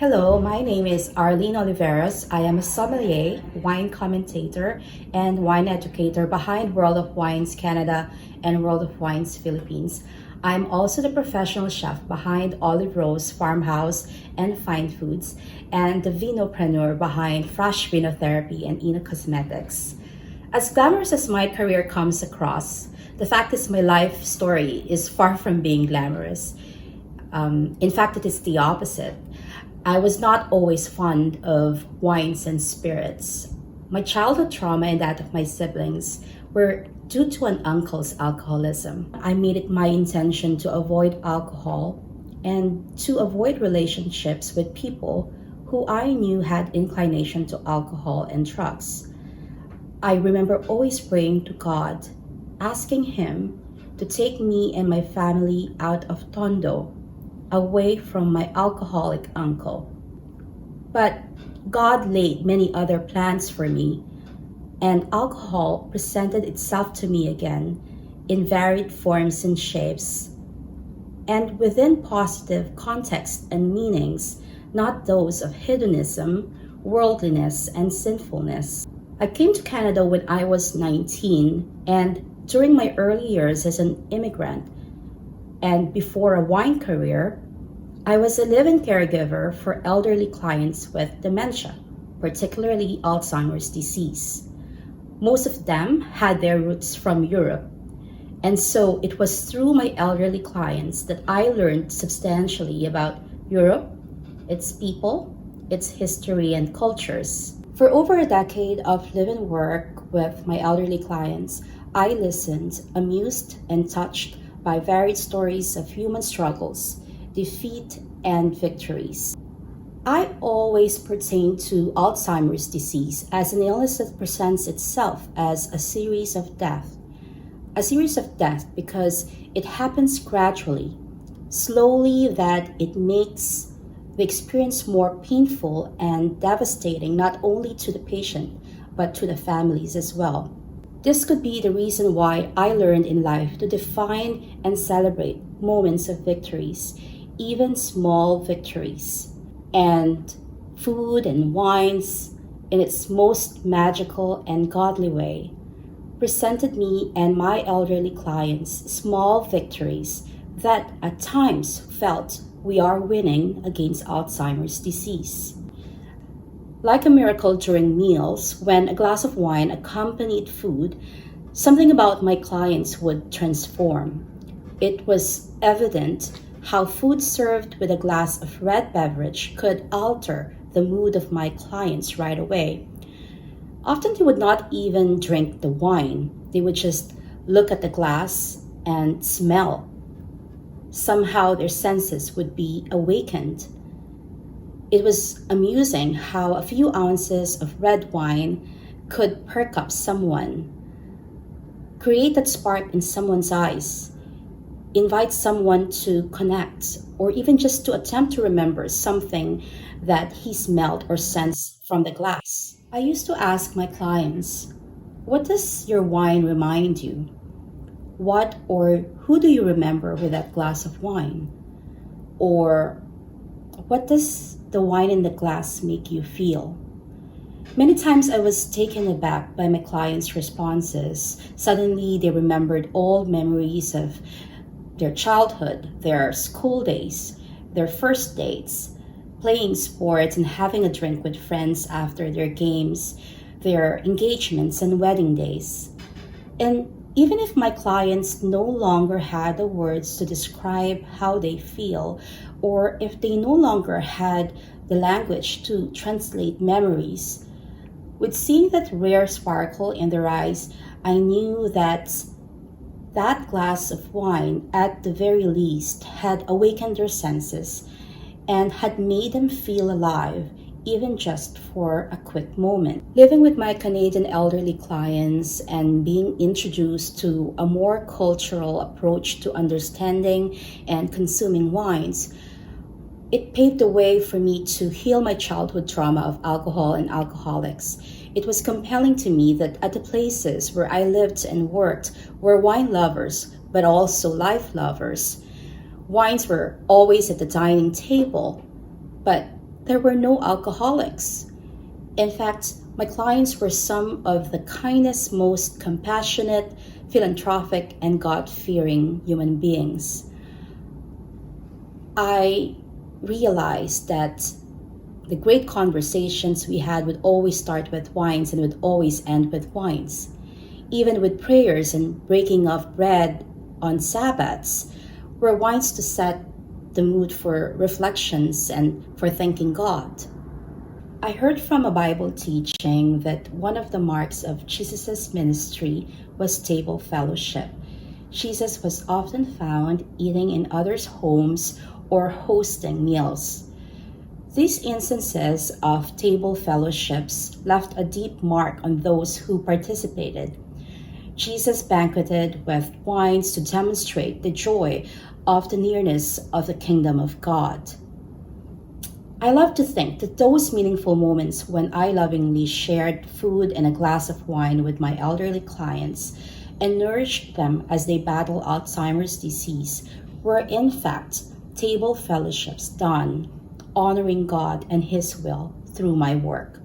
Hello, my name is Arlene Oliveros. I am a sommelier, wine commentator, and wine educator behind World of Wines Canada and World of Wines Philippines. I'm also the professional chef behind Oliveros Farmhouse and Fine Foods, and the vinopreneur behind Fresh Vinotherapy and Ina Cosmetics. As glamorous as my career comes across, the fact is my life story is far from being glamorous. In fact, it is the opposite. I was not always fond of wines and spirits. My childhood trauma and that of my siblings were due to an uncle's alcoholism. I made it my intention to avoid alcohol and to avoid relationships with people who I knew had inclination to alcohol and drugs. I remember always praying to God, asking Him to take me and my family out of Tondo, away from my alcoholic uncle. But God laid many other plans for me, and alcohol presented itself to me again in varied forms and shapes, and within positive contexts and meanings, not those of hedonism, worldliness, and sinfulness. I came to Canada when I was 19, and during my early years as an immigrant, and before a wine career, I was a live-in caregiver for elderly clients with dementia, particularly Alzheimer's disease. Most of them had their roots from Europe, and so it was through my elderly clients that I learned substantially about Europe, its people, its history and cultures. For over a decade of live-in work with my elderly clients, I listened, amused, and touched by varied stories of human struggles, defeat, and victories. I always pertain to Alzheimer's disease as an illness that presents itself as a series of death. A series of death because it happens gradually, slowly, that it makes the experience more painful and devastating not only to the patient but to the families as well. This could be the reason why I learned in life to define and celebrate moments of victories, even small victories. And food and wines, in its most magical and godly way, presented me and my elderly clients small victories that at times felt we are winning against Alzheimer's disease. Like a miracle during meals, when a glass of wine accompanied food, something about my clients would transform. It was evident how food served with a glass of red beverage could alter the mood of my clients right away. Often they would not even drink the wine. They would just look at the glass and smell. Somehow their senses would be awakened. It was amusing how a few ounces of red wine could perk up someone, create that spark in someone's eyes, invite someone to connect, or even just to attempt to remember something that he smelled or sensed from the glass. I used to ask my clients, what does your wine remind you? What or who do you remember with that glass of wine? Or what does the wine in the glass make you feel? Many times I was taken aback by my clients' responses. Suddenly they remembered old memories of their childhood, their school days, their first dates, playing sports and having a drink with friends after their games, their engagements and wedding days. And even if my clients no longer had the words to describe how they feel, or if they no longer had the language to translate memories, with seeing that rare sparkle in their eyes, I knew that that glass of wine, at the very least, had awakened their senses and had made them feel alive, even just for a quick moment. Living with my Canadian elderly clients and being introduced to a more cultural approach to understanding and consuming wines, it paved the way for me to heal my childhood trauma of alcohol and alcoholics. It was compelling to me that at the places where I lived and worked were wine lovers, but also life lovers. Wines were always at the dining table, but There were no alcoholics. In fact, my clients were some of the kindest, most compassionate, philanthropic, and God fearing human beings. I realized that the great conversations we had would always start with wines and would always end with wines. Even with prayers and breaking of bread on Sabbaths, were wines to set the mood for reflections and for thanking God. I heard from a Bible teaching that one of the marks of Jesus' ministry was table fellowship. Jesus was often found eating in others' homes or hosting meals. These instances of table fellowships left a deep mark on those who participated. Jesus banqueted with wines to demonstrate the joy of the nearness of the kingdom of God. I love to think that those meaningful moments when I lovingly shared food and a glass of wine with my elderly clients and nourished them as they battle Alzheimer's disease were in fact table fellowships done, honoring God and His will through my work.